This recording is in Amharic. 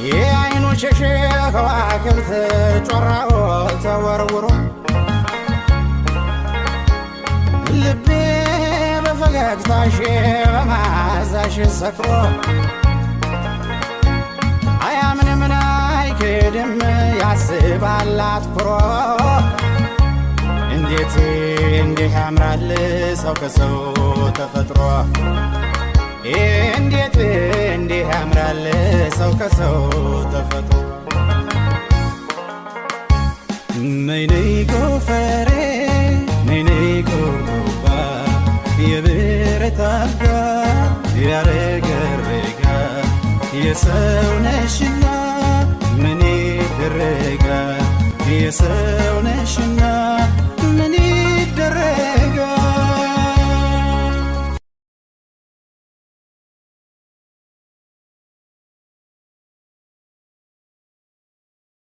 የአይኖችሽ ከዋክብት ጮራው ተወርውሮ ልቤ በፈገግታሽ በመዓዛሽ ሰክሮ አያምንም አይክድም ያስባል አትኩሮ እንዴት እንዲህ ያምራል ሰው ከሰው ተፈጥሮ እንዴት እንዲህ ያምራል ሰው ከሰው ተፈጥሮ ነይ ነይ ጎፈሬ ነይ ነይ ጎባ የብረት አልጋ ያረገረጋ የሰው ነሽና ምን ይደረጋ የሰው ነሽና